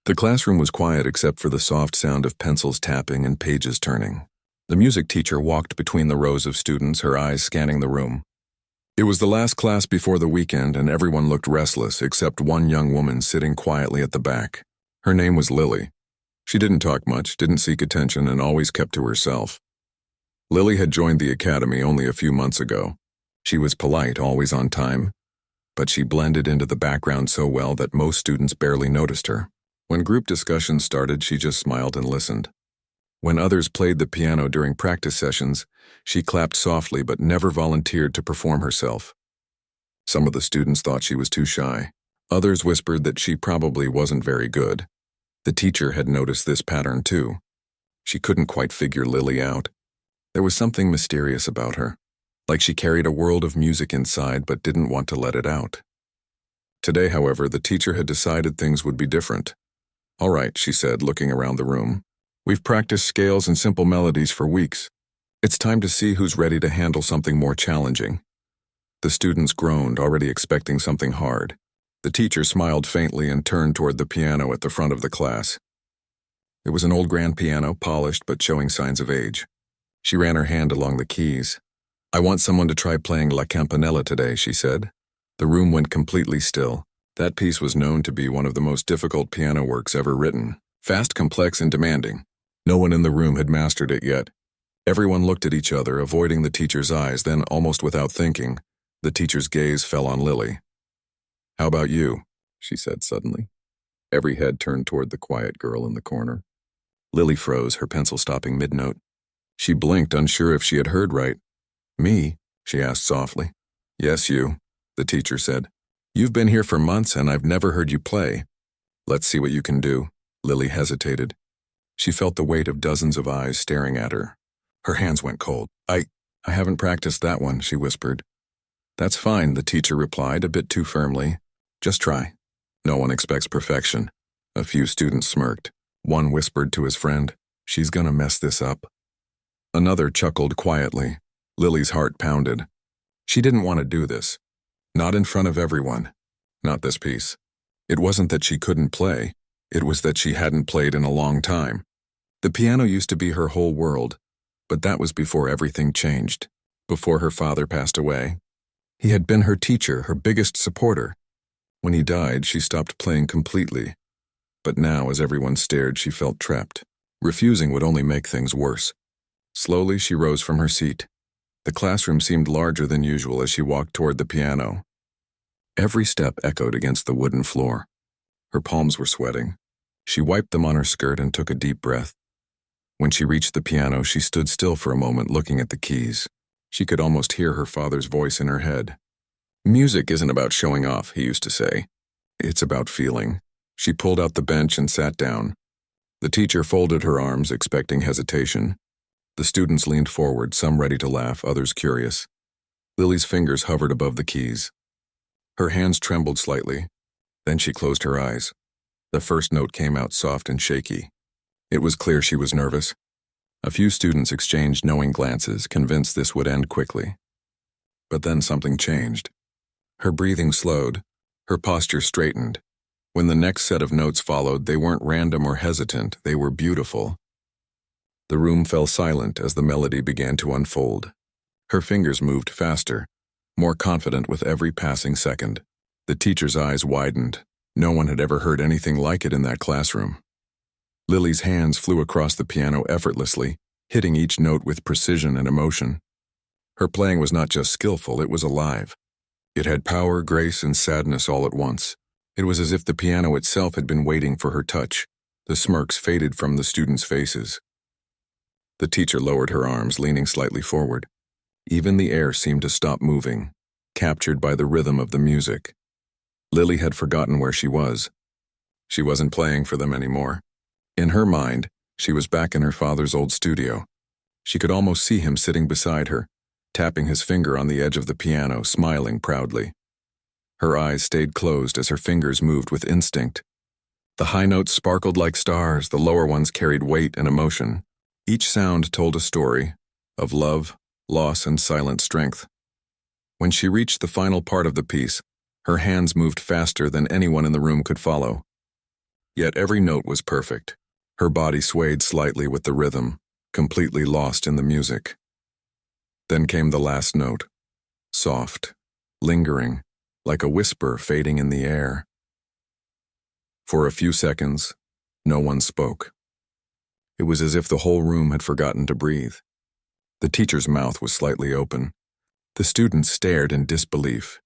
The classroom was quiet except for the soft sound of pencils tapping and pages turning. The music teacher walked between the rows of students, her eyes scanning the room. It was the last class before the weekend, and everyone looked restless except one young woman sitting quietly at the back. Her name was Lily. She didn't talk much, didn't seek attention, and always kept to herself. Lily had joined the academy only a few months ago. She was polite, always on time, but she blended into the background so well that most students barely noticed her. When group discussions started, she just smiled and listened. When others played the piano during practice sessions, she clapped softly but never volunteered to perform herself. Some of the students thought she was too shy. Others whispered that she probably wasn't very good. The teacher had noticed this pattern too. She couldn't quite figure Lily out. There was something mysterious about her, like she carried a world of music inside but didn't want to let it out. Today, however, the teacher had decided things would be different. "All right," she said, looking around the room. "We've practiced scales and simple melodies for weeks. It's time to see who's ready to handle something more challenging." The students groaned, already expecting something hard. The teacher smiled faintly and turned toward the piano at the front of the class. It was an old grand piano, polished but showing signs of age. She ran her hand along the keys. "I want someone to try playing La Campanella today," she said. The room went completely still. That piece was known to be one of the most difficult piano works ever written. Fast, complex, and demanding. No one in the room had mastered it yet. Everyone looked at each other, avoiding the teacher's eyes, then, almost without thinking, the teacher's gaze fell on Lily. "How about you?" she said suddenly. Every head turned toward the quiet girl in the corner. Lily froze, her pencil stopping mid-note. She blinked, unsure if she had heard right. "Me?" she asked softly. "Yes, you," the teacher said. "You've been here for months and I've never heard you play." "Let's see what you can do." Lily hesitated. She felt the weight of dozens of eyes staring at her. Her hands went cold. I haven't practiced that one," she whispered. "That's fine," the teacher replied, a bit too firmly. "Just try. No one expects perfection." A few students smirked. One whispered to his friend, "She's gonna mess this up." Another chuckled quietly. Lily's heart pounded. She didn't want to do this. Not in front of everyone. Not this piece. It wasn't that she couldn't play. It was that she hadn't played in a long time. The piano used to be her whole world, but that was before everything changed. Before her father passed away. He had been her teacher, her biggest supporter. When he died, she stopped playing completely. But now, as everyone stared, she felt trapped. Refusing would only make things worse. Slowly, she rose from her seat. The classroom seemed larger than usual as she walked toward the piano. Every step echoed against the wooden floor. Her palms were sweating. She wiped them on her skirt and took a deep breath. When she reached the piano, she stood still for a moment, looking at the keys. She could almost hear her father's voice in her head. "Music isn't about showing off," he used to say. "It's about feeling." She pulled out the bench and sat down. The teacher folded her arms, expecting hesitation. The students leaned forward, some ready to laugh, others curious. Lily's fingers hovered above the keys. Her hands trembled slightly. Then she closed her eyes. The first note came out soft and shaky. It was clear she was nervous. A few students exchanged knowing glances, convinced this would end quickly. But then something changed. Her breathing slowed. Her posture straightened. When the next set of notes followed, they weren't random or hesitant, they were beautiful. The room fell silent as the melody began to unfold. Her fingers moved faster, more confident with every passing second. The teacher's eyes widened. No one had ever heard anything like it in that classroom. Lily's hands flew across the piano effortlessly, hitting each note with precision and emotion. Her playing was not just skillful, it was alive. It had power, grace, and sadness all at once. It was as if the piano itself had been waiting for her touch. The smirks faded from the students' faces. The teacher lowered her arms, leaning slightly forward. Even the air seemed to stop moving, captured by the rhythm of the music. Lily had forgotten where she was. She wasn't playing for them anymore. In her mind, she was back in her father's old studio. She could almost see him sitting beside her, tapping his finger on the edge of the piano, smiling proudly. Her eyes stayed closed as her fingers moved with instinct. The high notes sparkled like stars, the lower ones carried weight and emotion. Each sound told a story of love, loss, and silent strength. When she reached the final part of the piece, her hands moved faster than anyone in the room could follow. Yet every note was perfect. Her body swayed slightly with the rhythm, completely lost in the music. Then came the last note, soft, lingering, like a whisper fading in the air. For a few seconds, no one spoke. It was as if the whole room had forgotten to breathe. The teacher's mouth was slightly open. The students stared in disbelief.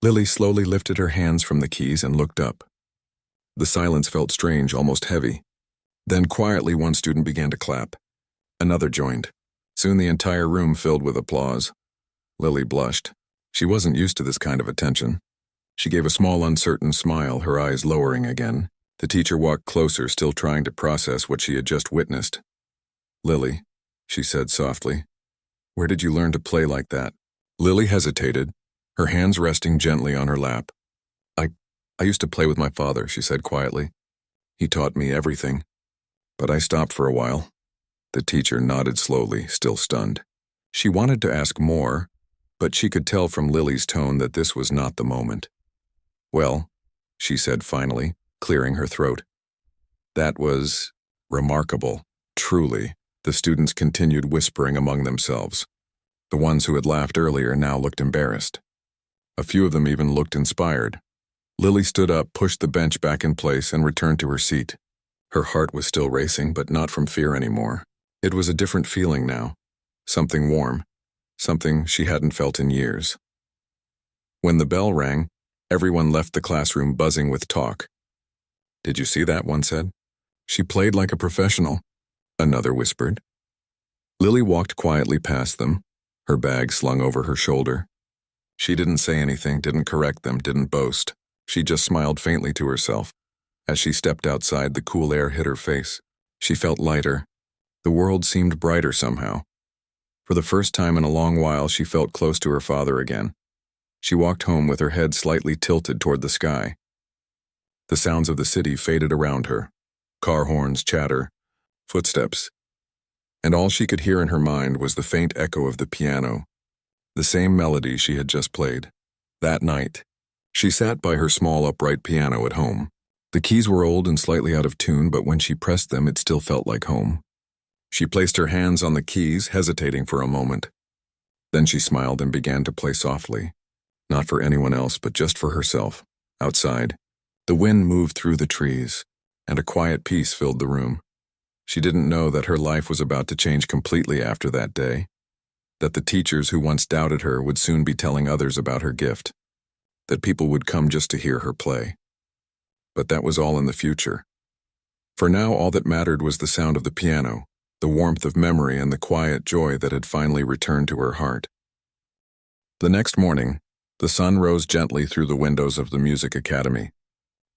Lily slowly lifted her hands from the keys and looked up. The silence felt strange, almost heavy. Then quietly one student began to clap. Another joined. Soon the entire room filled with applause. Lily blushed. She wasn't used to this kind of attention. She gave a small, uncertain smile, her eyes lowering again. The teacher walked closer, still trying to process what she had just witnessed. "Lily," she said softly, "where did you learn to play like that?" Lily hesitated, her hands resting gently on her lap. I used to play with my father," she said quietly. "He taught me everything. But I stopped for a while." The teacher nodded slowly, still stunned. She wanted to ask more, but she could tell from Lily's tone that this was not the moment. "Well," she said finally, clearing her throat. "That was remarkable, truly." The students continued whispering among themselves. The ones who had laughed earlier now looked embarrassed. A few of them even looked inspired. Lily stood up, pushed the bench back in place, and returned to her seat. Her heart was still racing, but not from fear anymore. It was a different feeling now. Something warm. Something she hadn't felt in years. When the bell rang, everyone left the classroom buzzing with talk. "Did you see that?" one said. "She played like a professional," another whispered. Lily walked quietly past them, her bag slung over her shoulder. She didn't say anything, didn't correct them, didn't boast. She just smiled faintly to herself. As she stepped outside, the cool air hit her face. She felt lighter. The world seemed brighter somehow. For the first time in a long while, she felt close to her father again. She walked home with her head slightly tilted toward the sky. The sounds of the city faded around her. Car horns, chatter, footsteps. And all she could hear in her mind was the faint echo of the piano, the same melody she had just played. That night, she sat by her small upright piano at home. The keys were old and slightly out of tune, but when she pressed them, it still felt like home. She placed her hands on the keys, hesitating for a moment. Then she smiled and began to play softly, not for anyone else, but just for herself. Outside, the wind moved through the trees, and a quiet peace filled the room. She didn't know that her life was about to change completely after that day, that the teachers who once doubted her would soon be telling others about her gift, that people would come just to hear her play. But that was all in the future. For now, all that mattered was the sound of the piano, the warmth of memory, and the quiet joy that had finally returned to her heart. The next morning, the sun rose gently through the windows of the music academy.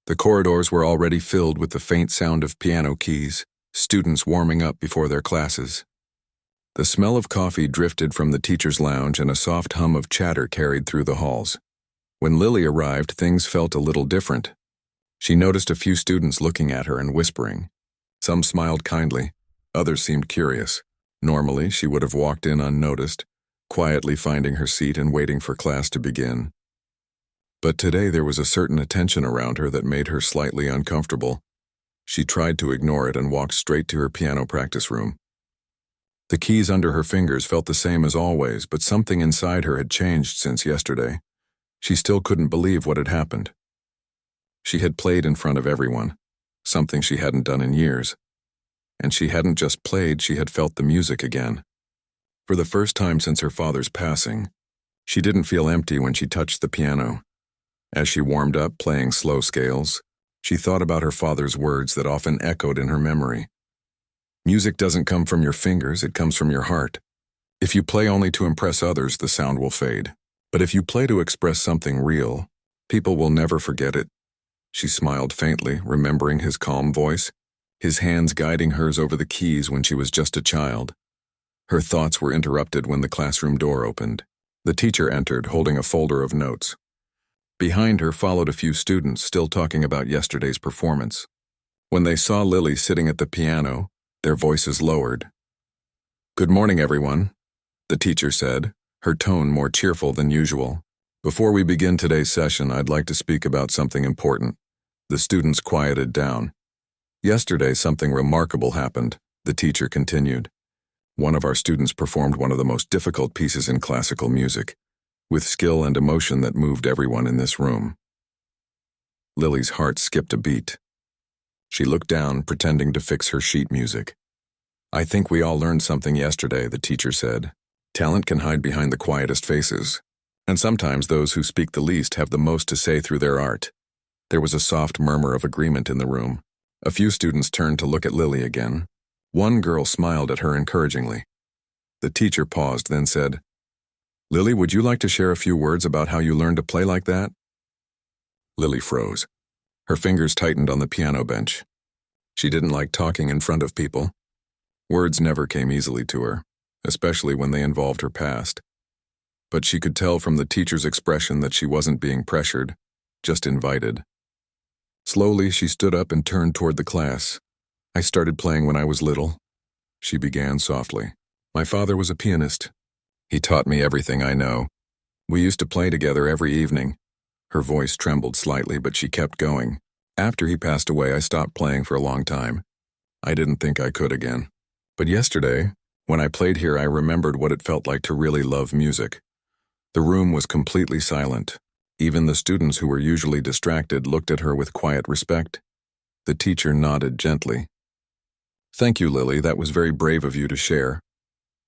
The corridors were already filled with the faint sound of piano keys, students warming up before their classes. The smell of coffee drifted from the teacher's lounge, and a soft hum of chatter carried through the halls. When Lily arrived, things felt a little different. She noticed a few students looking at her and whispering. Some smiled kindly, others seemed curious. Normally, she would have walked in unnoticed, quietly finding her seat and waiting for class to begin. But today there was a certain attention around her that made her slightly uncomfortable. She tried to ignore it and walked straight to her piano practice room. The keys under her fingers felt the same as always, but something inside her had changed since yesterday. She still couldn't believe what had happened. She had played in front of everyone, something she hadn't done in years. And she hadn't just played, she had felt the music again. For the first time since her father's passing, she didn't feel empty when she touched the piano. As she warmed up, playing slow scales, she thought about her father's words that often echoed in her memory. Music doesn't come from your fingers, it comes from your heart. If you play only to impress others, the sound will fade. But if you play to express something real, people will never forget it. She smiled faintly, remembering his calm voice, his hands guiding hers over the keys when she was just a child. Her thoughts were interrupted when the classroom door opened. The teacher entered, holding a folder of notes. Behind her followed a few students, still talking about yesterday's performance. When they saw Lily sitting at the piano, their voices lowered. "Good morning, everyone," the teacher said, her tone more cheerful than usual. "Before we begin today's session, I'd like to speak about something important." The students quieted down. Yesterday, something remarkable happened, the teacher continued. One of our students performed one of the most difficult pieces in classical music, with skill and emotion that moved everyone in this room. Lily's heart skipped a beat. She looked down, pretending to fix her sheet music. I think we all learned something yesterday, the teacher said. Talent can hide behind the quietest faces, and sometimes those who speak the least have the most to say through their art. There was a soft murmur of agreement in the room. A few students turned to look at Lily again. One girl smiled at her encouragingly. The teacher paused, then said, Lily, would you like to share a few words about how you learned to play like that? Lily froze. Her fingers tightened on the piano bench. She didn't like talking in front of people. Words never came easily to her, especially when they involved her past. But she could tell from the teacher's expression that she wasn't being pressured, just invited. Slowly, she stood up and turned toward the class. I started playing when I was little, she began softly. My father was a pianist. He taught me everything I know. We used to play together every evening. Her voice trembled slightly, but she kept going. After he passed away, I stopped playing for a long time. I didn't think I could again. But yesterday, when I played here, I remembered what it felt like to really love music. The room was completely silent. Even the students who were usually distracted looked at her with quiet respect. The teacher nodded gently. Thank you, Lily. That was very brave of you to share.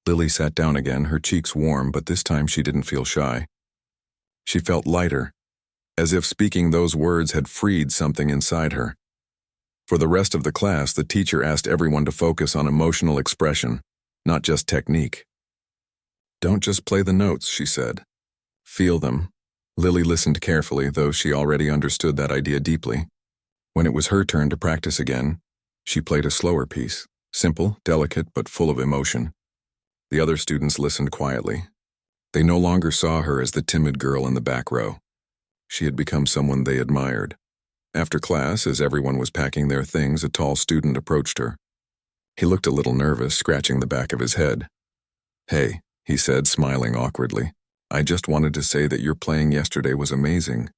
Lily sat down again, her cheeks warm, but this time she didn't feel shy. She felt lighter, as if speaking those words had freed something inside her. For the rest of the class, the teacher asked everyone to focus on emotional expression, not just technique. Don't just play the notes, she said. Feel them. Lily listened carefully, though she already understood that idea deeply. When it was her turn to practice again, she played a slower piece, simple, delicate, but full of emotion. The other students listened quietly. They no longer saw her as the timid girl in the back row. She had become someone they admired. After class, as everyone was packing their things, a tall student approached her. He looked a little nervous, scratching the back of his head. Hey, he said, smiling awkwardly. I just wanted to say that your playing yesterday was amazing.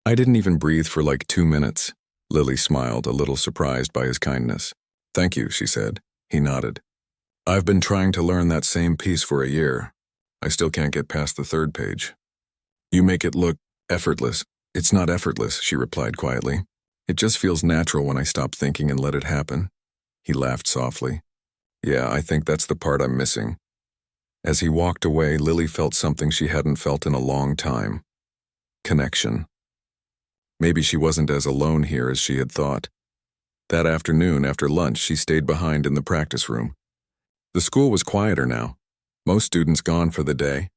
I didn't even breathe for like 2 minutes. Lily smiled, a little surprised by his kindness. Thank you, she said. He nodded. I've been trying to learn that same piece for a year. I still can't get past the 3rd page. You make it look effortless. It's not effortless, she replied quietly. It just feels natural when I stop thinking and let it happen. He laughed softly. Yeah, I think that's the part I'm missing. As he walked away, Lily felt something she hadn't felt in a long time. Connection. Maybe she wasn't as alone here as she had thought. That afternoon, after lunch, she stayed behind in the practice room. The school was quieter now, most students gone for the day.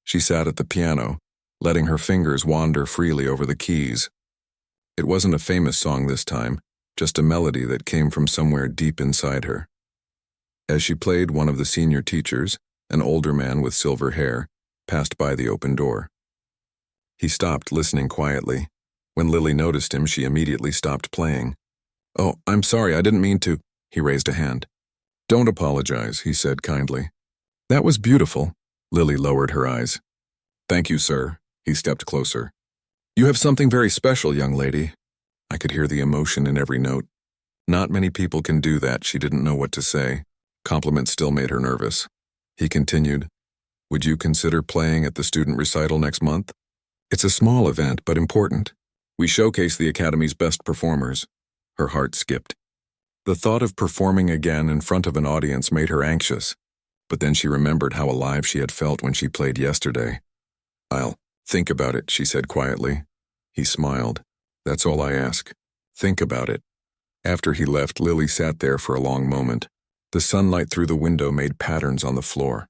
She sat at the piano, letting her fingers wander freely over the keys. It wasn't a famous song this time, just a melody that came from somewhere deep inside her. As she played, one of the senior teachers, an older man with silver hair, passed by the open door. He stopped, listening quietly. When Lily noticed him, she immediately stopped playing. Oh, I'm sorry, I didn't mean to. He raised a hand. Don't apologize, he said kindly. That was beautiful. Lily lowered her eyes. Thank you, sir. He stepped closer. You have something very special, young lady. I could hear the emotion in every note. Not many people can do that, she didn't know what to say. Compliments still made her nervous. He continued, Would you consider playing at the student recital next month? It's a small event, but important. We showcase the Academy's best performers. Her heart skipped. The thought of performing again in front of an audience made her anxious, but then she remembered how alive she had felt when she played yesterday. I'll think about it, she said quietly. He smiled. That's all I ask. Think about it. After he left, Lily sat there for a long moment. The sunlight through the window made patterns on the floor.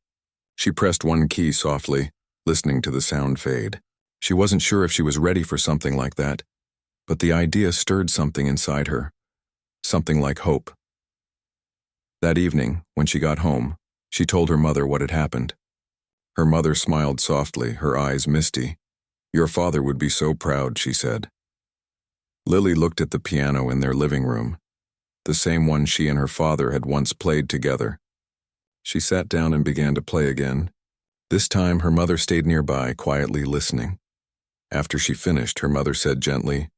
She pressed one key softly, listening to the sound fade. She wasn't sure if she was ready for something like that, but the idea stirred something inside her. Something like hope. That evening, when she got home, she told her mother what had happened. Her mother smiled softly, her eyes misty. Your father would be so proud, she said. Lily looked at the piano in their living room, the same one she and her father had once played together. She sat down and began to play again. This time, her mother stayed nearby, quietly listening. After she finished, her mother said gently,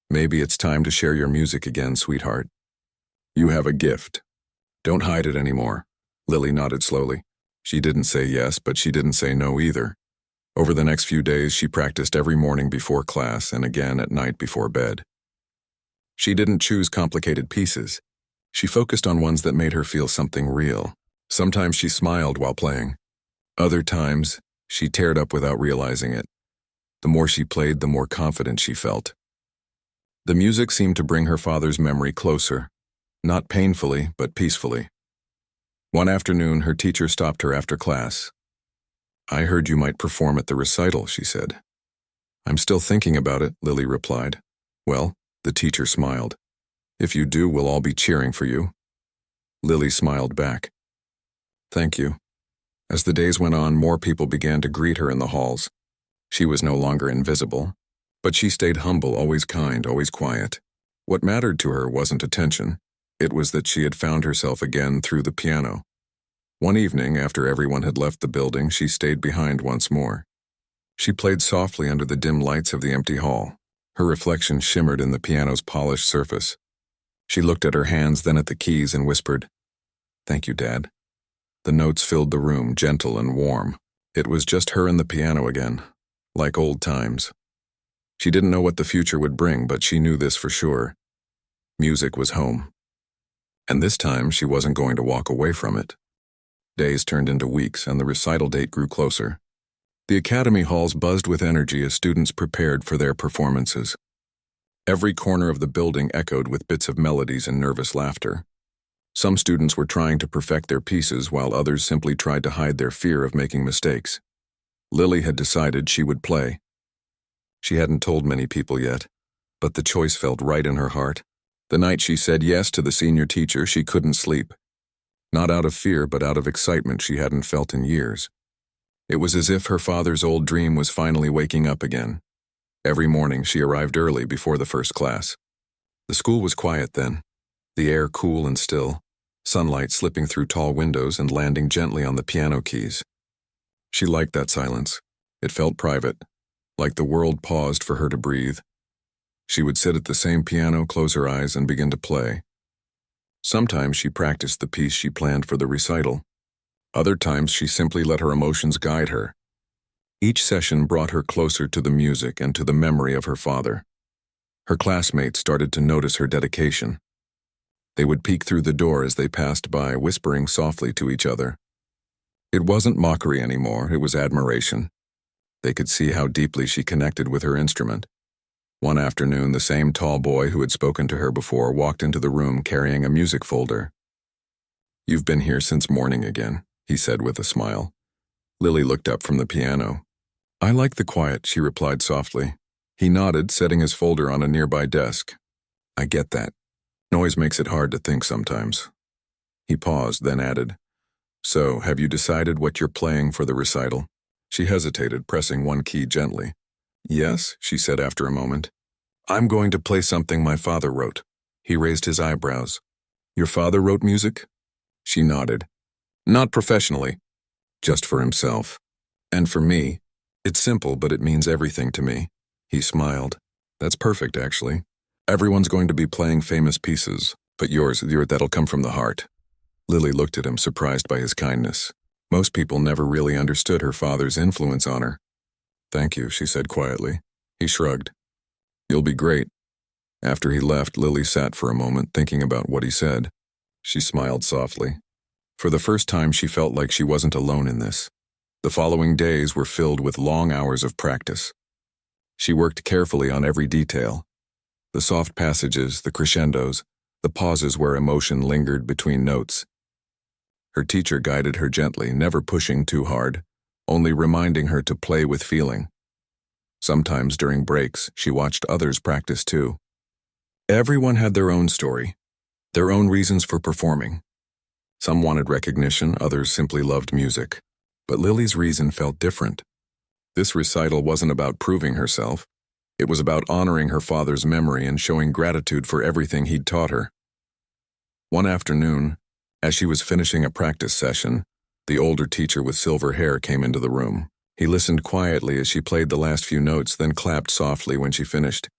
Maybe it's time to share your music again, sweetheart. You have a gift. Don't hide it anymore. Lily nodded slowly. She didn't say yes, but she didn't say no either. Over the next few days, she practiced every morning before class and again at night before bed. She didn't choose complicated pieces. She focused on ones that made her feel something real. Sometimes she smiled while playing. Other times, she teared up without realizing it. The more she played, the more confident she felt. The music seemed to bring her father's memory closer, not painfully, but peacefully. One afternoon, her teacher stopped her after class. "I heard you might perform at the recital," she said. "I'm still thinking about it," Lily replied. "Well," the teacher smiled. "If you do, we'll all be cheering for you." Lily smiled back. "Thank you." As the days went on, more people began to greet her in the halls. She was no longer invisible, but she stayed humble, always kind, always quiet. What mattered to her wasn't attention. It was that she had found herself again through the piano. One evening, after everyone had left the building, she stayed behind once more. She played softly under the dim lights of the empty hall. Her reflection shimmered in the piano's polished surface. She looked at her hands, then at the keys, and whispered, "Thank you, Dad." The notes filled the room, gentle and warm. It was just her and the piano again, like old times. She didn't know what the future would bring, but she knew this for sure. Music was home. And this time, she wasn't going to walk away from it. Days turned into weeks, and the recital date grew closer. The academy halls buzzed with energy as students prepared for their performances. Every corner of the building echoed with bits of melodies and nervous laughter. Some students were trying to perfect their pieces, while others simply tried to hide their fear of making mistakes. Lily had decided she would play. She hadn't told many people yet, but the choice felt right in her heart. The night she said yes to the senior teacher, she couldn't sleep. Not out of fear, but out of excitement she hadn't felt in years. It was as if her father's old dream was finally waking up again. Every morning she arrived early before the first class. The school was quiet then, the air cool and still, sunlight slipping through tall windows and landing gently on the piano keys. She liked that silence. It felt private, like the world paused for her to breathe. She would sit at the same piano, close her eyes, and begin to play. Sometimes she practiced the piece she planned for the recital. Other times she simply let her emotions guide her. Each session brought her closer to the music and to the memory of her father. Her classmates started to notice her dedication. They would peek through the door as they passed by, whispering softly to each other. It wasn't mockery anymore, it was admiration. They could see how deeply she connected with her instrument. One afternoon, the same tall boy who had spoken to her before walked into the room carrying a music folder. "You've been here since morning again," he said with a smile. Lily looked up from the piano. "I like the quiet," she replied softly. He nodded, setting his folder on a nearby desk. "I get that. Noise makes it hard to think sometimes." He paused, then added, "So, have you decided what you're playing for the recital?" She hesitated, pressing one key gently. "Yes," she said after a moment. "I'm going to play something my father wrote." He raised his eyebrows. "Your father wrote music?" She nodded. "Not professionally, just for himself. And for me. It's simple, but it means everything to me." He smiled. "That's perfect, actually. Everyone's going to be playing famous pieces, but that'll come from the heart." Lily looked at him, surprised by his kindness. Most people never really understood her father's influence on her. "Thank you," she said quietly. He shrugged. "You'll be great." After he left, Lily sat for a moment, thinking about what he said. She smiled softly. For the first time, she felt like she wasn't alone in this. The following days were filled with long hours of practice. She worked carefully on every detail. The soft passages, the crescendos, the pauses where emotion lingered between notes. Her teacher guided her gently, never pushing too hard, only reminding her to play with feeling. Sometimes during breaks, she watched others practice too. Everyone had their own story, their own reasons for performing. Some wanted recognition, others simply loved music. But Lily's reason felt different. This recital wasn't about proving herself. It was about honoring her father's memory and showing gratitude for everything he'd taught her. One afternoon, as she was finishing a practice session, the older teacher with silver hair came into the room. He listened quietly as she played the last few notes, then clapped softly when she finished.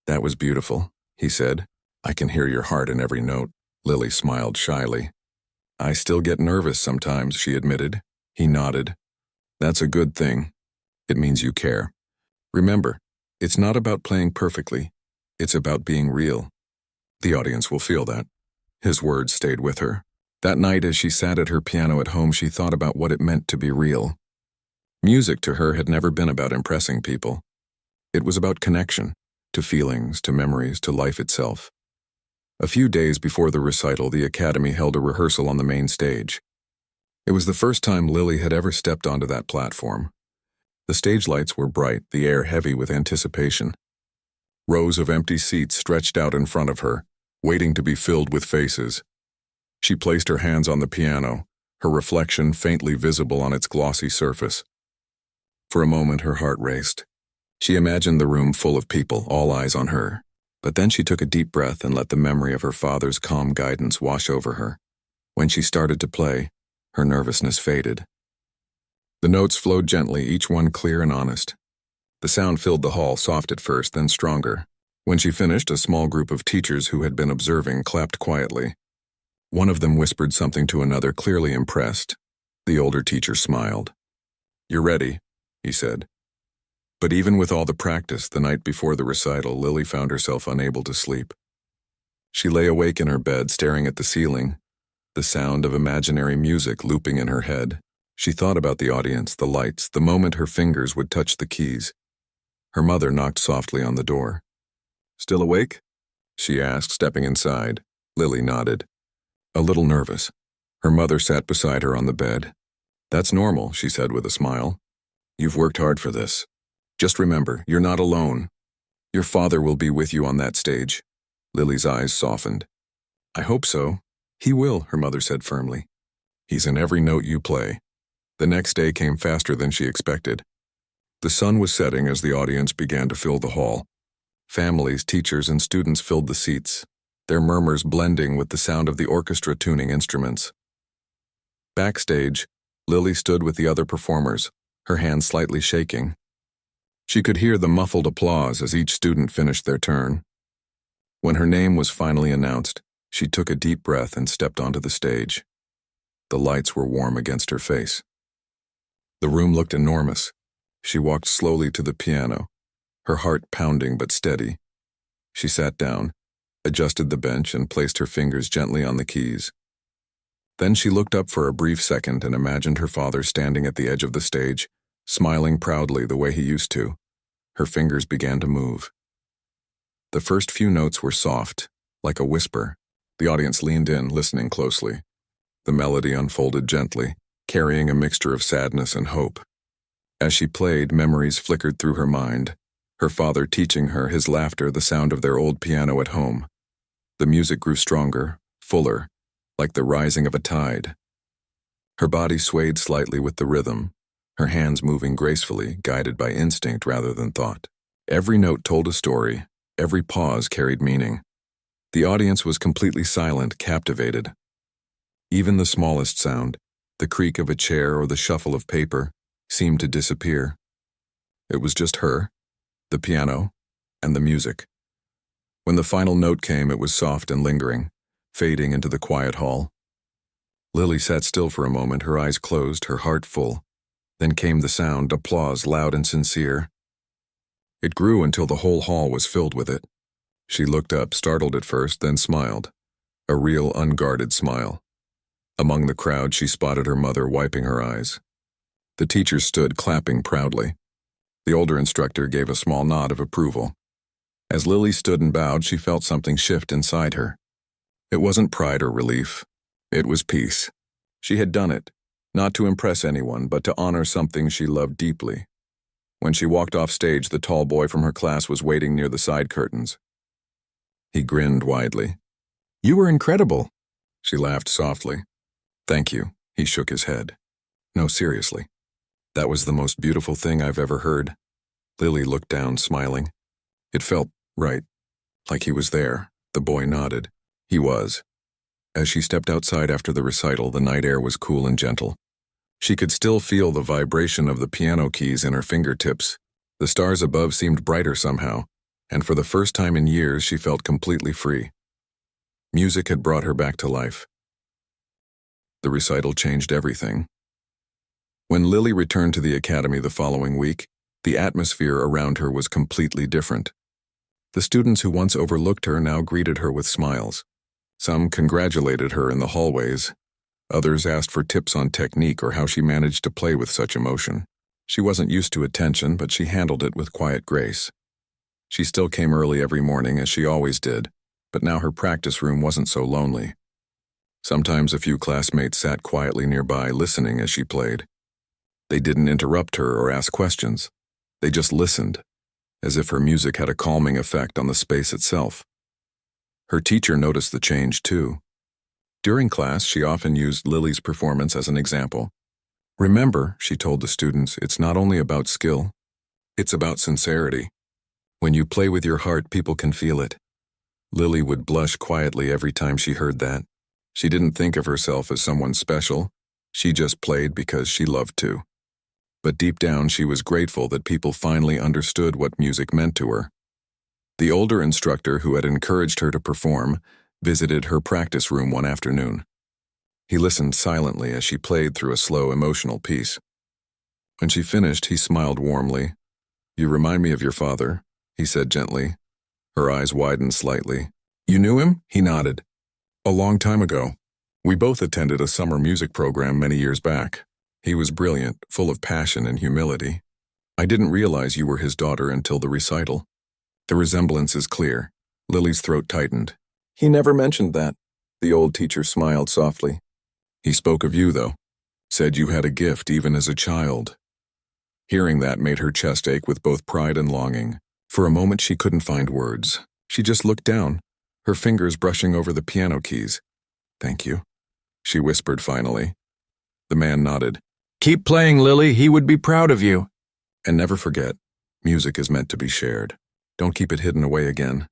"That was beautiful," he said. "I can hear your heart in every note." Lily smiled shyly. I still get nervous sometimes, she admitted. He nodded. That's a good thing. It means you care. Remember, it's not about playing perfectly. It's about being real. The audience will feel that. His words stayed with her. That night, as she sat at her piano at home, she thought about what it meant to be real. Music to her had never been about impressing people. It was about connection, to feelings, to memories, to life itself. A few days before the recital, the Academy held a rehearsal on the main stage. It was the first time Lily had ever stepped onto that platform. The stage lights were bright, the air heavy with anticipation. Rows of empty seats stretched out in front of her, waiting to be filled with faces. She placed her hands on the piano, her reflection faintly visible on its glossy surface. For a moment, her heart raced. She imagined the room full of people, all eyes on her. But then she took a deep breath and let the memory of her father's calm guidance wash over her. When she started to play, her nervousness faded. The notes flowed gently, each one clear and honest. The sound filled the hall, soft at first, then stronger. When she finished, a small group of teachers who had been observing clapped quietly. One of them whispered something to another, clearly impressed. The older teacher smiled. "You're ready," he said. But even with all the practice, the night before the recital, Lily found herself unable to sleep. She lay awake in her bed, staring at the ceiling, the sound of imaginary music looping in her head. She thought about the audience, the lights, the moment her fingers would touch the keys. Her mother knocked softly on the door. "Still awake?" she asked, stepping inside. Lily nodded. A little nervous. Her mother sat beside her on the bed. "That's normal," she said with a smile. "You've worked hard for this. Just remember, you're not alone. Your father will be with you on that stage." Lily's eyes softened. "I hope so." "He will," her mother said firmly. "He's in every note you play." The next day came faster than she expected. The sun was setting as the audience began to fill the hall. Families, teachers, and students filled the seats, their murmurs blending with the sound of the orchestra tuning instruments. Backstage, Lily stood with the other performers, her hands slightly shaking. She could hear the muffled applause as each student finished their turn. When her name was finally announced, she took a deep breath and stepped onto the stage. The lights were warm against her face. The room looked enormous. She walked slowly to the piano, her heart pounding but steady. She sat down, adjusted the bench, and placed her fingers gently on the keys. Then she looked up for a brief second and imagined her father standing at the edge of the stage, smiling proudly the way he used to. Her fingers began to move. The first few notes were soft, like a whisper. The audience leaned in, listening closely. The melody unfolded gently, carrying a mixture of sadness and hope. As she played, memories flickered through her mind. Her father teaching her, his laughter, the sound of their old piano at home. The music grew stronger, fuller, like the rising of a tide. Her body swayed slightly with the rhythm, her hands moving gracefully, guided by instinct rather than thought. Every note told a story, every pause carried meaning. The audience was completely silent, captivated. Even the smallest sound, the creak of a chair or the shuffle of paper, seemed to disappear. It was just her, the piano, and the music. When the final note came, it was soft and lingering, fading into the quiet hall. Lily sat still for a moment, her eyes closed, her heart full. Then came the sound, applause loud and sincere. It grew until the whole hall was filled with it. She looked up, startled at first, then smiled. A real, unguarded smile. Among the crowd, she spotted her mother wiping her eyes. The teachers stood clapping proudly. The older instructor gave a small nod of approval. As Lily stood and bowed, she felt something shift inside her. It wasn't pride or relief. It was peace. She had done it, not to impress anyone, but to honor something she loved deeply. When she walked off stage, the tall boy from her class was waiting near the side curtains. He grinned widely. "You were incredible." She laughed softly. "Thank you." He shook his head. "No, seriously. That was the most beautiful thing I've ever heard." Lily looked down, smiling. It felt right, like he was there. The boy nodded. He was. As she stepped outside after the recital, the night air was cool and gentle. She could still feel the vibration of the piano keys in her fingertips. The stars above seemed brighter somehow, and for the first time in years she felt completely free. Music had brought her back to life. The recital changed everything. When Lily returned to the academy the following week, the atmosphere around her was completely different. The students who once overlooked her now greeted her with smiles. Some congratulated her in the hallways. Others asked for tips on technique or how she managed to play with such emotion. She wasn't used to attention, but she handled it with quiet grace. She still came early every morning, as she always did, but now her practice room wasn't so lonely. Sometimes a few classmates sat quietly nearby, listening as she played. They didn't interrupt her or ask questions. They just listened, as if her music had a calming effect on the space itself. Her teacher noticed the change, too. During class, she often used Lily's performance as an example. "Remember," she told the students, "it's not only about skill. It's about sincerity. When you play with your heart, people can feel it." Lily would blush quietly every time she heard that. She didn't think of herself as someone special. She just played because she loved to. But deep down, she was grateful that people finally understood what music meant to her. The older instructor who had encouraged her to perform visited her practice room one afternoon. He listened silently as she played through a slow, emotional piece. When she finished, he smiled warmly. "You remind me of your father," he said gently. Her eyes widened slightly. "You knew him?" He nodded. "A long time ago. We both attended a summer music program many years back. He was brilliant, full of passion and humility. I didn't realize you were his daughter until the recital." The resemblance is clear. Lily's throat tightened. "He never mentioned that." The old teacher smiled softly. "He spoke of you, though. Said you had a gift even as a child." Hearing that made her chest ache with both pride and longing. For a moment she couldn't find words. She just looked down, her fingers brushing over the piano keys. "Thank you," she whispered finally. The man nodded. "Keep playing, Lily. He would be proud of you. And never forget, music is meant to be shared. Don't keep it hidden away again."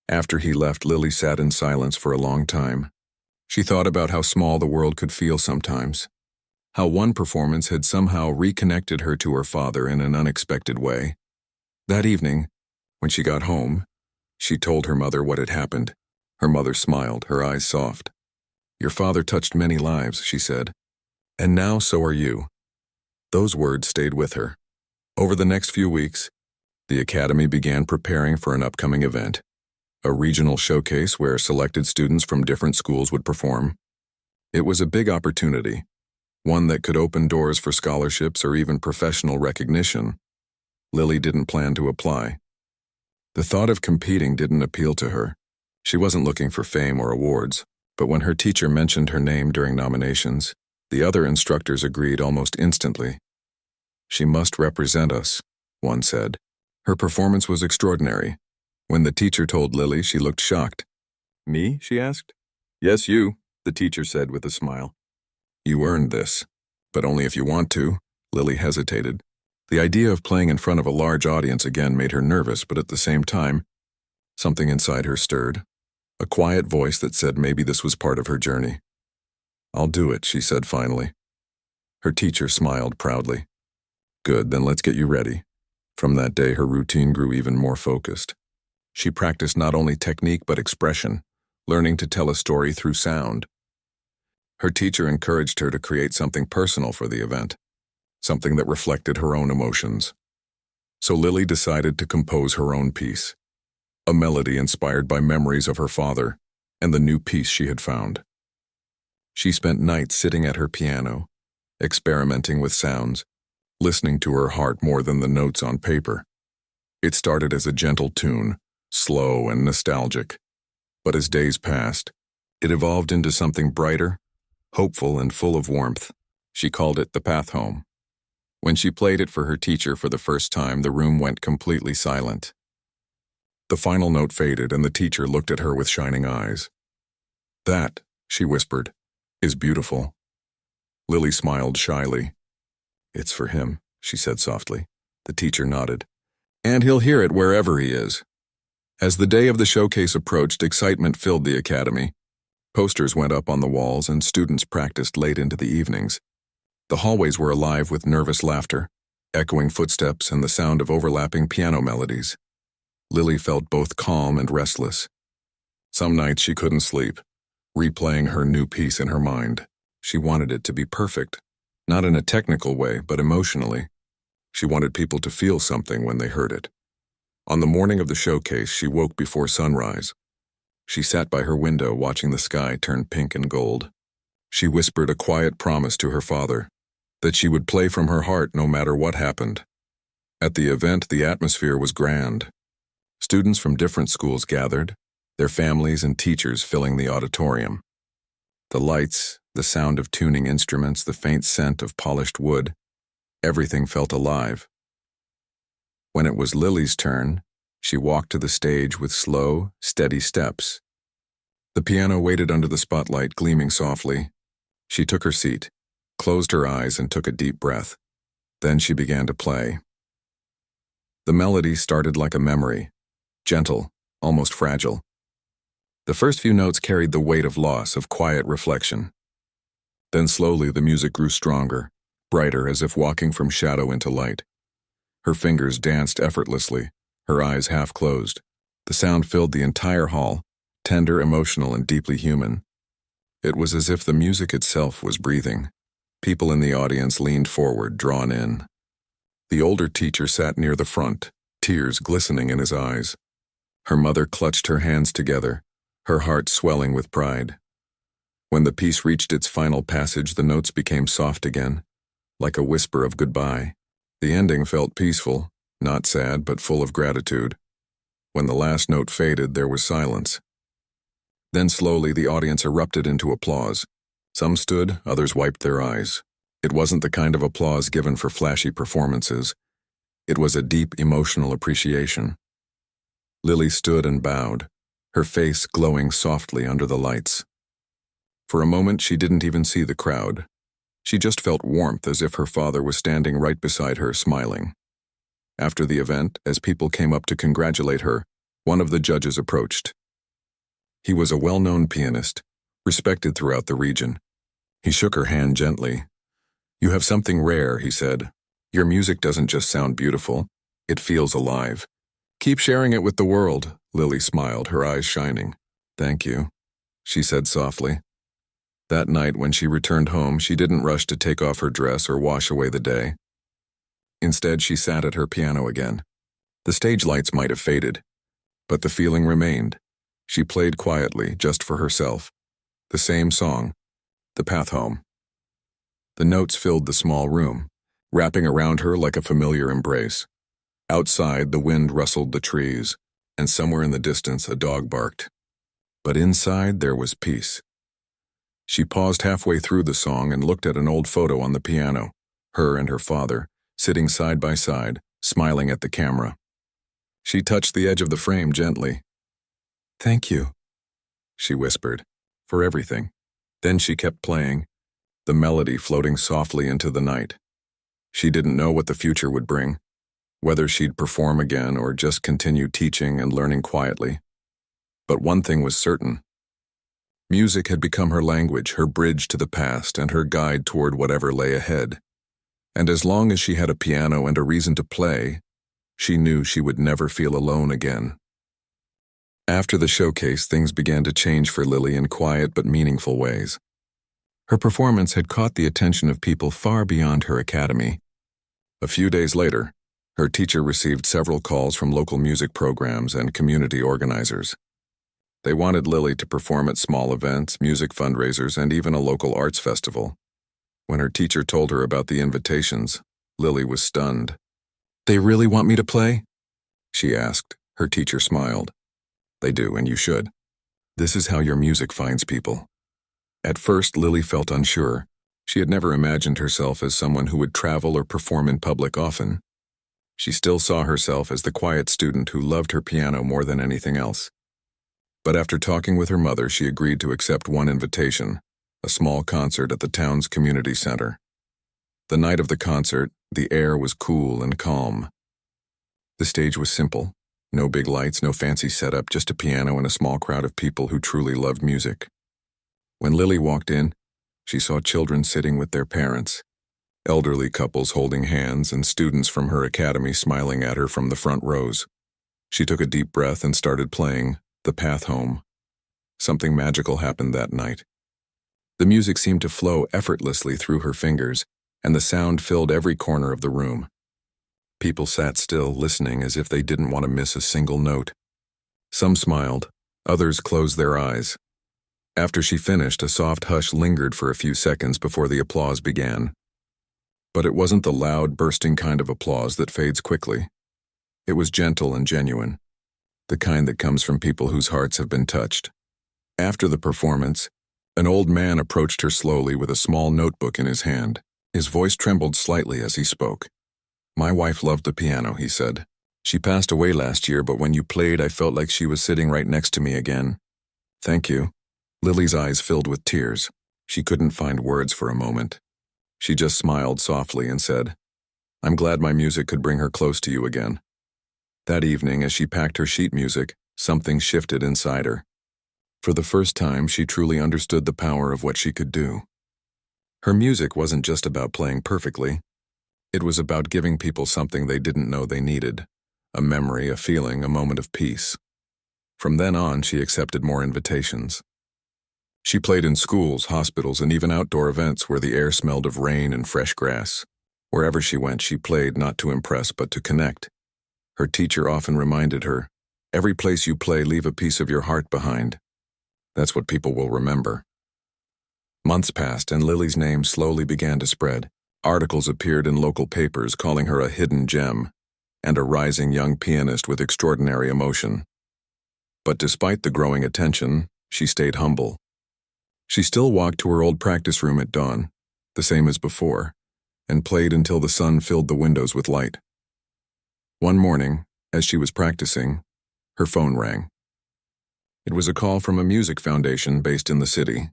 After he left, Lily sat in silence for a long time. She thought about how small the world could feel sometimes. How one performance had somehow reconnected her to her father in an unexpected way. That evening, when she got home, she told her mother what had happened. Her mother smiled, her eyes soft. "Your father touched many lives," she said. "And now so are you." Those words stayed with her. Over the next few weeks, the Academy began preparing for an upcoming event, a regional showcase where selected students from different schools would perform. It was a big opportunity, one that could open doors for scholarships or even professional recognition. Lily didn't plan to apply. The thought of competing didn't appeal to her. She wasn't looking for fame or awards, but when her teacher mentioned her name during nominations, the other instructors agreed almost instantly. "She must represent us," one said. Her performance was extraordinary. When the teacher told Lily, she looked shocked. "Me?" she asked. "Yes, you," the teacher said with a smile. "You earned this, but only if you want to." Lily hesitated. The idea of playing in front of a large audience again made her nervous, but at the same time, something inside her stirred. A quiet voice that said maybe this was part of her journey. "I'll do it," she said finally. Her teacher smiled proudly. "Good, then let's get you ready." From that day, her routine grew even more focused. She practiced not only technique but expression, learning to tell a story through sound. Her teacher encouraged her to create something personal for the event, something that reflected her own emotions. So Lily decided to compose her own piece, a melody inspired by memories of her father and the new peace she had found. She spent nights sitting at her piano, experimenting with sounds, listening to her heart more than the notes on paper. It started as a gentle tune, slow and nostalgic, but as days passed, it evolved into something brighter, hopeful and full of warmth. She called it The Path Home. When she played it for her teacher for the first time, the room went completely silent. The final note faded and the teacher looked at her with shining eyes. "That," she whispered, "is beautiful." Lily smiled shyly. "It's for him," she said softly. The teacher nodded. "And he'll hear it wherever he is." As the day of the showcase approached, excitement filled the academy. Posters went up on the walls and students practiced late into the evenings. The hallways were alive with nervous laughter, echoing footsteps and the sound of overlapping piano melodies. Lily felt both calm and restless. Some nights she couldn't sleep, replaying her new piece in her mind. She wanted it to be perfect, not in a technical way, but emotionally. She wanted people to feel something when they heard it. On the morning of the showcase, she woke before sunrise. She sat by her window watching the sky turn pink and gold. She whispered a quiet promise to her father, that she would play from her heart no matter what happened. At the event, the atmosphere was grand. Students from different schools gathered, their families and teachers filling the auditorium. The lights, the sound of tuning instruments, the faint scent of polished wood, everything felt alive. When it was Lily's turn, she walked to the stage with slow, steady steps. The piano waited under the spotlight, gleaming softly. She took her seat, closed her eyes, and took a deep breath. Then she began to play. The melody started like a memory, gentle, almost fragile. The first few notes carried the weight of loss, of quiet reflection. Then slowly the music grew stronger, brighter, as if walking from shadow into light. Her fingers danced effortlessly, her eyes half closed. The sound filled the entire hall, tender, emotional, and deeply human. It was as if the music itself was breathing. People in the audience leaned forward, drawn in. The older teacher sat near the front, tears glistening in his eyes. Her mother clutched her hands together, her heart swelling with pride. When the piece reached its final passage, the notes became soft again, like a whisper of goodbye. The ending felt peaceful, not sad, but full of gratitude. When the last note faded, there was silence. Then slowly the audience erupted into applause. Some stood, others wiped their eyes. It wasn't the kind of applause given for flashy performances. It was a deep emotional appreciation. Lily stood and bowed, her face glowing softly under the lights. For a moment she didn't even see the crowd. She just felt warmth, as if her father was standing right beside her, smiling. After the event, as people came up to congratulate her, one of the judges approached. He was a well-known pianist, respected throughout the region. He shook her hand gently. "You have something rare," he said. "Your music doesn't just sound beautiful, it feels alive. Keep sharing it with the world." Lily smiled, her eyes shining. "Thank you," she said softly. That night, when she returned home, she didn't rush to take off her dress or wash away the day. Instead, she sat at her piano again. The stage lights might have faded, but the feeling remained. She played quietly, just for herself. The same song, The Path Home. The notes filled the small room, wrapping around her like a familiar embrace. Outside, the wind rustled the trees, and somewhere in the distance, a dog barked. But inside, there was peace. She paused halfway through the song and looked at an old photo on the piano, her and her father, sitting side by side, smiling at the camera. She touched the edge of the frame gently. "Thank you," she whispered, "for everything." Then she kept playing, the melody floating softly into the night. She didn't know what the future would bring, whether she'd perform again or just continue teaching and learning quietly. But one thing was certain. Music had become her language, her bridge to the past, and her guide toward whatever lay ahead. And as long as she had a piano and a reason to play, she knew she would never feel alone again. After the showcase, things began to change for Lily in quiet but meaningful ways. Her performance had caught the attention of people far beyond her academy. A few days later, her teacher received several calls from local music programs and community organizers. They wanted Lily to perform at small events, music fundraisers, and even a local arts festival. When her teacher told her about the invitations, Lily was stunned. "They really want me to play?" she asked. Her teacher smiled. "They do, and you should. This is how your music finds people." At first, Lily felt unsure. She had never imagined herself as someone who would travel or perform in public often. She still saw herself as the quiet student who loved her piano more than anything else. But after talking with her mother, she agreed to accept one invitation, a small concert at the town's community center. The night of the concert, the air was cool and calm. The stage was simple. No big lights, no fancy setup, just a piano and a small crowd of people who truly loved music. When Lily walked in, she saw children sitting with their parents, elderly couples holding hands, and students from her academy smiling at her from the front rows. She took a deep breath and started playing The Path Home. Something magical happened that night. The music seemed to flow effortlessly through her fingers, and the sound filled every corner of the room. People sat still, listening as if they didn't want to miss a single note. Some smiled, others closed their eyes. After she finished, a soft hush lingered for a few seconds before the applause began. But it wasn't the loud, bursting kind of applause that fades quickly. It was gentle and genuine, the kind that comes from people whose hearts have been touched. After the performance, an old man approached her slowly with a small notebook in his hand. His voice trembled slightly as he spoke. "My wife loved the piano," he said. "She passed away last year, but when you played, I felt like she was sitting right next to me again." "Thank you." Lily's eyes filled with tears. She couldn't find words for a moment. She just smiled softly and said, "I'm glad my music could bring her close to you again." That evening, as she packed her sheet music, something shifted inside her. For the first time, she truly understood the power of what she could do. Her music wasn't just about playing perfectly. It was about giving people something they didn't know they needed. A memory, a feeling, a moment of peace. From then on, she accepted more invitations. She played in schools, hospitals, and even outdoor events where the air smelled of rain and fresh grass. Wherever she went, she played not to impress but to connect. Her teacher often reminded her, "Every place you play, leave a piece of your heart behind." That's what people will remember. Months passed and Lily's name slowly began to spread. Articles appeared in local papers calling her a hidden gem and a rising young pianist with extraordinary emotion. But despite the growing attention, she stayed humble. She still walked to her old practice room at dawn, the same as before, and played until the sun filled the windows with light. One morning, as she was practicing, her phone rang. It was a call from a music foundation based in the city.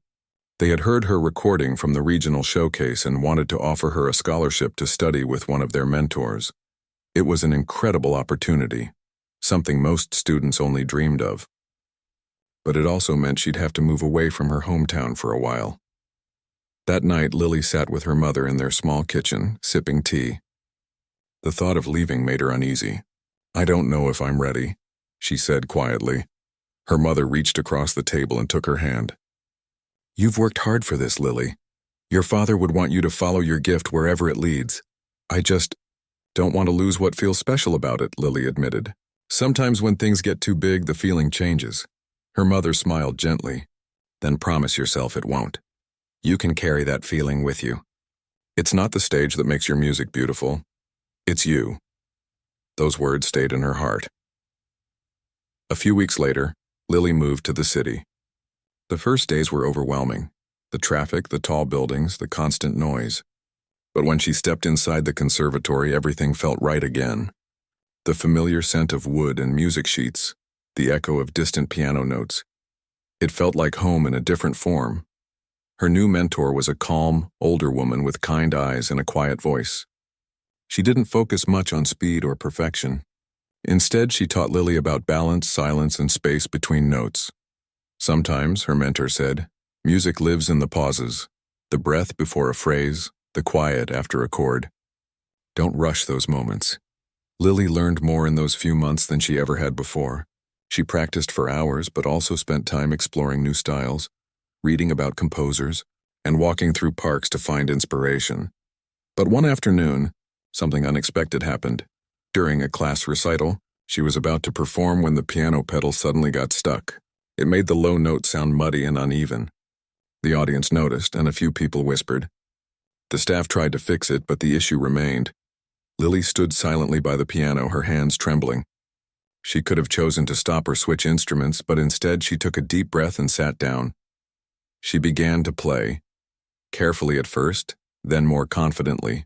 They had heard her recording from the regional showcase and wanted to offer her a scholarship to study with one of their mentors. It was an incredible opportunity, something most students only dreamed of. But it also meant she'd have to move away from her hometown for a while. That night, Lily sat with her mother in their small kitchen, sipping tea. The thought of leaving made her uneasy. "I don't know if I'm ready," she said quietly. Her mother reached across the table and took her hand. "You've worked hard for this, Lily. Your father would want you to follow your gift wherever it leads. I just don't want to lose what feels special about it," Lily admitted. "Sometimes when things get too big, the feeling changes." Her mother smiled gently. "Then promise yourself it won't. You can carry that feeling with you. It's not the stage that makes your music beautiful. It's you." Those words stayed in her heart. A few weeks later, Lily moved to the city. The first days were overwhelming. The traffic, the tall buildings, the constant noise. But when she stepped inside the conservatory, everything felt right again. The familiar scent of wood and music sheets, the echo of distant piano notes. It felt like home in a different form. Her new mentor was a calm, older woman with kind eyes and a quiet voice. She didn't focus much on speed or perfection. Instead, she taught Lily about balance, silence, and space between notes. Sometimes, her mentor said, music lives in the pauses, the breath before a phrase, the quiet after a chord. Don't rush those moments. Lily learned more in those few months than she ever had before. She practiced for hours, but also spent time exploring new styles, reading about composers, and walking through parks to find inspiration. But one afternoon, something unexpected happened. During a class recital, she was about to perform when the piano pedal suddenly got stuck. It made the low note sound muddy and uneven. The audience noticed, and a few people whispered. The staff tried to fix it, but the issue remained. Lily stood silently by the piano, her hands trembling. She could have chosen to stop or switch instruments, but instead she took a deep breath and sat down. She began to play, carefully at first, then more confidently.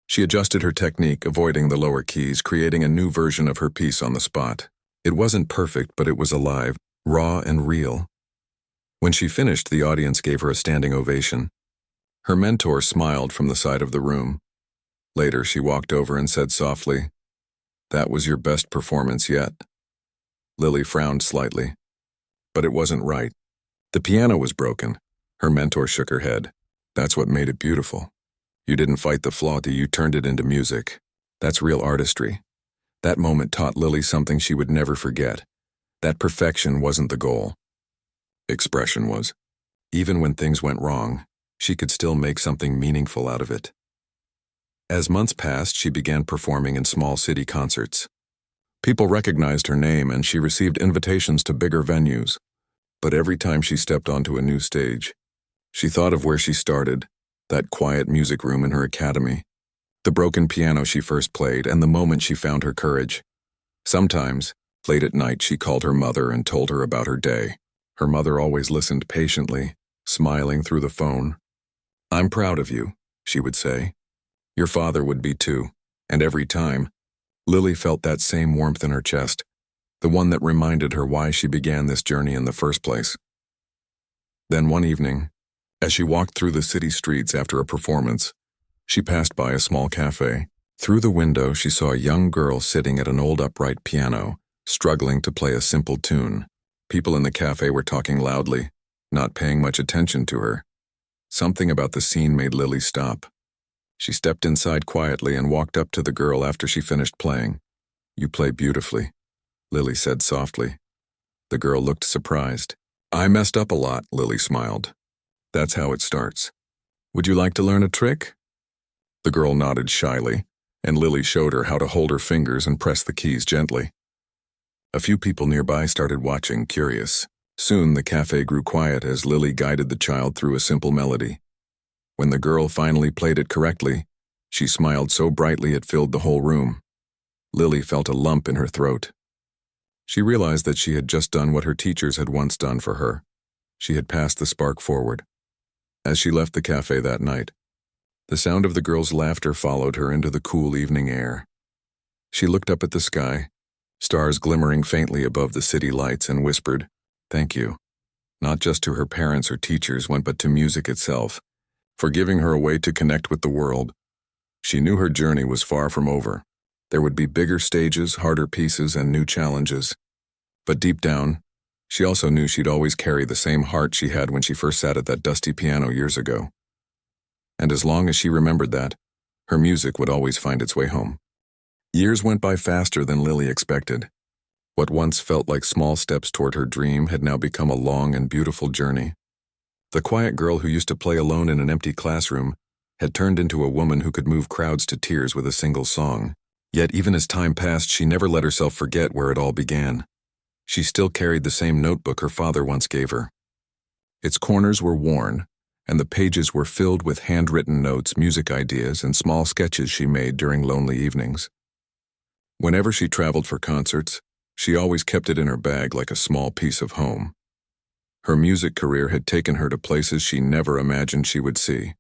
She adjusted her technique, avoiding the lower keys, creating a new version of her piece on the spot. It wasn't perfect, but it was alive, raw and real. When she finished, the audience gave her a standing ovation. Her mentor smiled from the side of the room. Later, she walked over and said softly, "That was your best performance yet." Lily frowned slightly. But it wasn't right. The piano was broken. Her mentor shook her head. "That's what made it beautiful. You didn't fight the flaw, you turned it into music. That's real artistry." That moment taught Lily something she would never forget. That perfection wasn't the goal. expression was. Even when things went wrong, she could still make something meaningful out of it. As months passed, she began performing in small city concerts. People recognized her name and she received invitations to bigger venues. But every time she stepped onto a new stage, she thought of where she started, that quiet music room in her academy, the broken piano she first played, and the moment she found her courage. Sometimes, late at night, she called her mother and told her about her day. Her mother always listened patiently, smiling through the phone. "I'm proud of you," she would say. Your father would be too. And every time, Lily felt that same warmth in her chest, the one that reminded her why she began this journey in the first place. Then one evening, as she walked through the city streets after a performance, she passed by a small cafe. Through the window, she saw a young girl sitting at an old upright piano, struggling to play a simple tune. People in the cafe were talking loudly, not paying much attention to her. Something about the scene made Lily stop. She stepped inside quietly and walked up to the girl after she finished playing. "You play beautifully," Lily said softly. The girl looked surprised. "I messed up a lot," Lily smiled. "That's how it starts. Would you like to learn a trick?" The girl nodded shyly, and Lily showed her how to hold her fingers and press the keys gently. A few people nearby started watching, curious. Soon the cafe grew quiet as Lily guided the child through a simple melody. When the girl finally played it correctly, she smiled so brightly it filled the whole room. Lily felt a lump in her throat. She realized that she had just done what her teachers had once done for her. She had passed the spark forward. As she left the cafe that night, the sound of the girl's laughter followed her into the cool evening air. She looked up at the sky, stars glimmering faintly above the city lights, and whispered, "Thank you," not just to her parents or teachers, but to music itself, for giving her a way to connect with the world. She knew her journey was far from over. There would be bigger stages, harder pieces, and new challenges. But deep down, she also knew she'd always carry the same heart she had when she first sat at that dusty piano years ago. And as long as she remembered that, her music would always find its way home. Years went by faster than Lily expected. What once felt like small steps toward her dream had now become a long and beautiful journey. The quiet girl who used to play alone in an empty classroom had turned into a woman who could move crowds to tears with a single song. Yet even as time passed, she never let herself forget where it all began. She still carried the same notebook her father once gave her. Its corners were worn, and the pages were filled with handwritten notes, music ideas, and small sketches she made during lonely evenings. Whenever she traveled for concerts, she always kept it in her bag like a small piece of home. Her music career had taken her to places she never imagined she would see.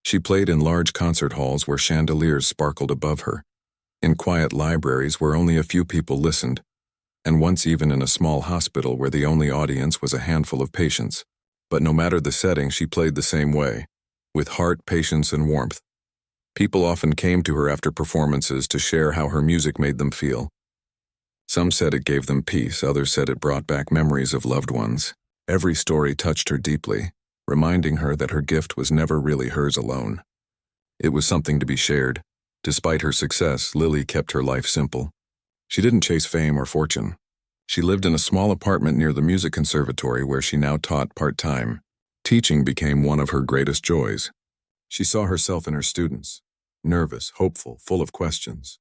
She played in large concert halls where chandeliers sparkled above her, in quiet libraries where only a few people listened, and once even in a small hospital where the only audience was a handful of patients. But no matter the setting, she played the same way, with heart, patience, and warmth. People often came to her after performances to share how her music made them feel. Some said it gave them peace, others said it brought back memories of loved ones. Every story touched her deeply, reminding her that her gift was never really hers alone. It was something to be shared. Despite her success, Lily kept her life simple. She didn't chase fame or fortune. She lived in a small apartment near the music conservatory where she now taught part-time. Teaching became one of her greatest joys. She saw herself in her students, nervous, hopeful, full of questions.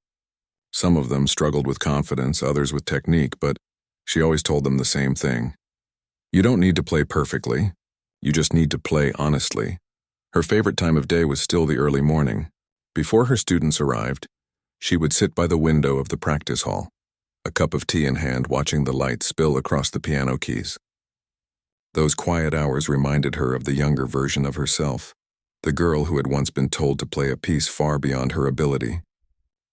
Some of them struggled with confidence, others with technique, but she always told them the same thing. You don't need to play perfectly. You just need to play honestly. Her favorite time of day was still the early morning. Before her students arrived, she would sit by the window of the practice hall, a cup of tea in hand, watching the light spill across the piano keys. Those quiet hours reminded her of the younger version of herself, the girl who had once been told to play a piece far beyond her ability,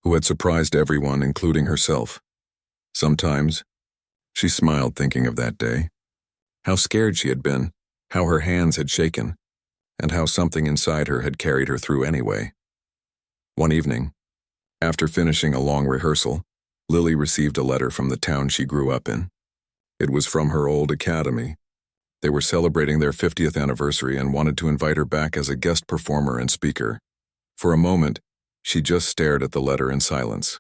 who had surprised everyone, including herself. Sometimes, she smiled thinking of that day, how scared she had been, how her hands had shaken, and how something inside her had carried her through anyway. One evening, after finishing a long rehearsal, Lily received a letter from the town she grew up in. It was from her old academy. They were celebrating their 50th anniversary and wanted to invite her back as a guest performer and speaker. For a moment, she just stared at the letter in silence.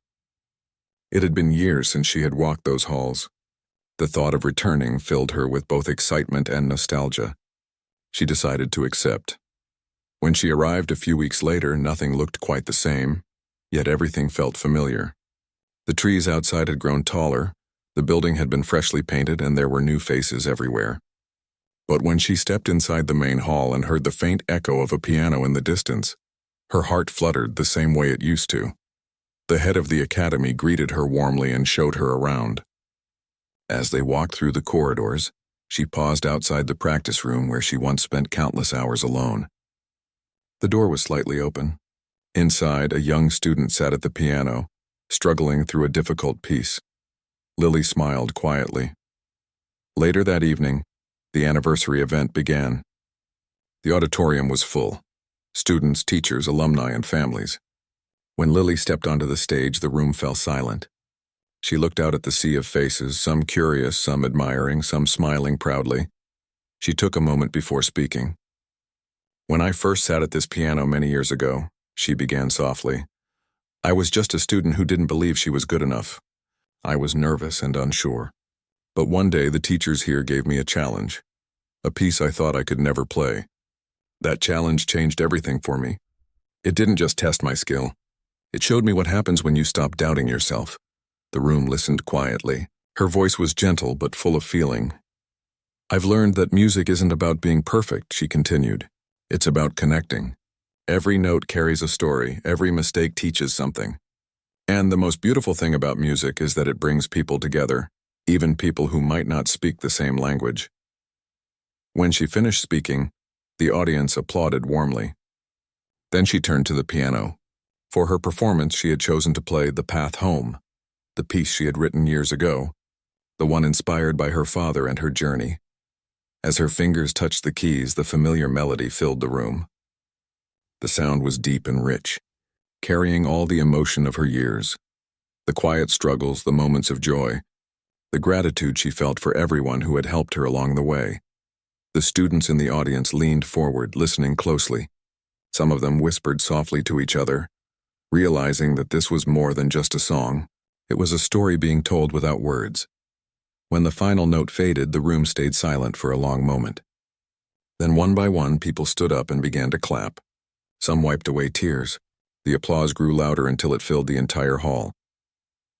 It had been years since she had walked those halls. The thought of returning filled her with both excitement and nostalgia. She decided to accept. When she arrived a few weeks later, nothing looked quite the same, yet everything felt familiar. The trees outside had grown taller, the building had been freshly painted, and there were new faces everywhere. But when she stepped inside the main hall and heard the faint echo of a piano in the distance, her heart fluttered the same way it used to. The head of the academy greeted her warmly and showed her around. As they walked through the corridors, she paused outside the practice room where she once spent countless hours alone. The door was slightly open. Inside, a young student sat at the piano, struggling through a difficult piece. Lily smiled quietly. Later that evening, the anniversary event began. The auditorium was full. Students, teachers, alumni, and families. When Lily stepped onto the stage, the room fell silent. She looked out at the sea of faces, some curious, some admiring, some smiling proudly. She took a moment before speaking. "When I first sat at this piano many years ago," she began softly, "I was just a student who didn't believe she was good enough. I was nervous and unsure. But one day the teachers here gave me a challenge, a piece I thought I could never play. That challenge changed everything for me. It didn't just test my skill. It showed me what happens when you stop doubting yourself." The room listened quietly. Her voice was gentle but full of feeling. "I've learned that music isn't about being perfect," she continued. "It's about connecting. Every note carries a story, every mistake teaches something. And the most beautiful thing about music is that it brings people together, even people who might not speak the same language." When she finished speaking, the audience applauded warmly. Then she turned to the piano. For her performance, she had chosen to play "The Path Home," the piece she had written years ago, the one inspired by her father and her journey. As her fingers touched the keys, the familiar melody filled the room. The sound was deep and rich, carrying all the emotion of her years, the quiet struggles, the moments of joy, the gratitude she felt for everyone who had helped her along the way. The students in the audience leaned forward, listening closely. Some of them whispered softly to each other, realizing that this was more than just a song. It was a story being told without words. When the final note faded, the room stayed silent for a long moment. Then one by one, people stood up and began to clap. Some wiped away tears. The applause grew louder until it filled the entire hall.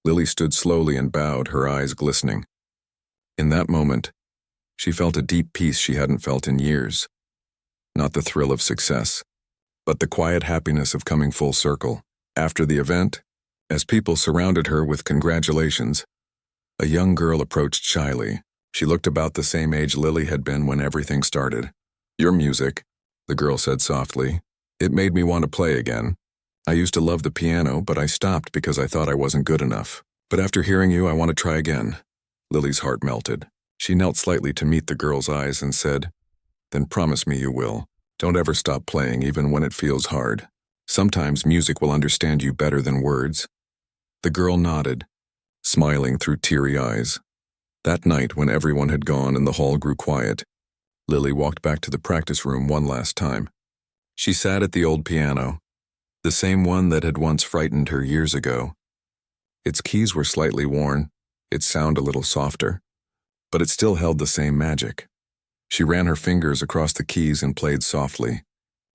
Lily stood slowly and bowed, her eyes glistening. In that moment, she felt a deep peace she hadn't felt in years. Not the thrill of success, but the quiet happiness of coming full circle. After the event, as people surrounded her with congratulations, a young girl approached shyly. She looked about the same age Lily had been when everything started. "Your music," the girl said softly. "It made me want to play again. I used to love the piano, but I stopped because I thought I wasn't good enough. But after hearing you, I want to try again." Lily's heart melted. She knelt slightly to meet the girl's eyes and said, "Then promise me you will. Don't ever stop playing, even when it feels hard. Sometimes music will understand you better than words." The girl nodded, smiling through teary eyes. That night, when everyone had gone and the hall grew quiet, Lily walked back to the practice room one last time. She sat at the old piano, the same one that had once frightened her years ago. Its keys were slightly worn, its sound a little softer, but it still held the same magic. She ran her fingers across the keys and played softly.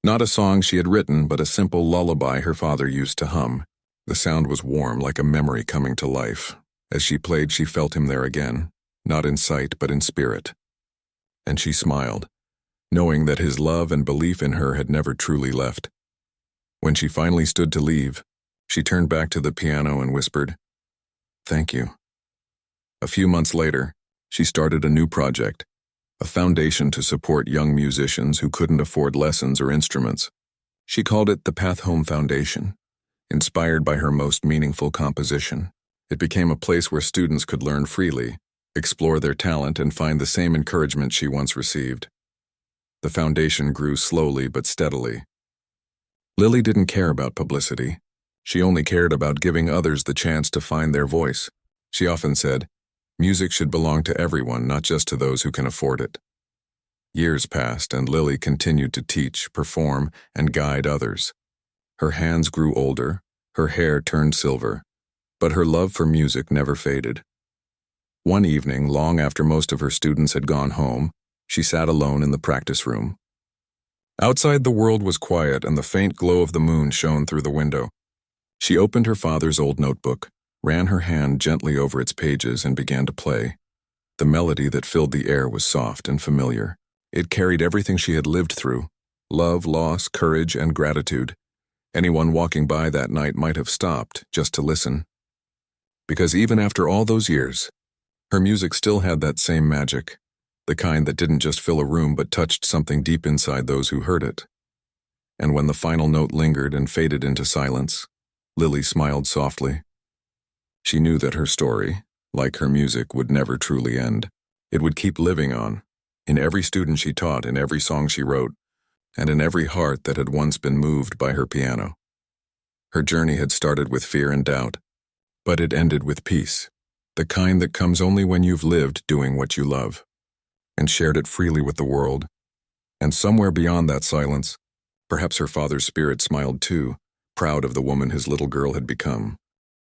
Not a song she had written, but a simple lullaby her father used to hum. The sound was warm, like a memory coming to life. As she played, she felt him there again, not in sight, but in spirit. And she smiled, knowing that his love and belief in her had never truly left. When she finally stood to leave, she turned back to the piano and whispered, "Thank you." A few months later, she started a new project, a foundation to support young musicians who couldn't afford lessons or instruments. She called it the Path Home Foundation, inspired by her most meaningful composition. It became a place where students could learn freely, explore their talent, and find the same encouragement she once received. The foundation grew slowly but steadily. Lily didn't care about publicity. She only cared about giving others the chance to find their voice. She often said, "Music should belong to everyone, not just to those who can afford it." Years passed, and Lily continued to teach, perform, and guide others. Her hands grew older, her hair turned silver, but her love for music never faded. One evening, long after most of her students had gone home, she sat alone in the practice room. Outside, the world was quiet and the faint glow of the moon shone through the window. She opened her father's old notebook, ran her hand gently over its pages, and began to play. The melody that filled the air was soft and familiar. It carried everything she had lived through: love, loss, courage, and gratitude. Anyone walking by that night might have stopped just to listen. Because even after all those years, her music still had that same magic, the kind that didn't just fill a room but touched something deep inside those who heard it. And when the final note lingered and faded into silence, Lily smiled softly. She knew that her story, like her music, would never truly end. It would keep living on, in every student she taught, in every song she wrote, and in every heart that had once been moved by her piano. Her journey had started with fear and doubt, but it ended with peace, the kind that comes only when you've lived doing what you love, and shared it freely with the world. And somewhere beyond that silence, perhaps her father's spirit smiled too, proud of the woman his little girl had become.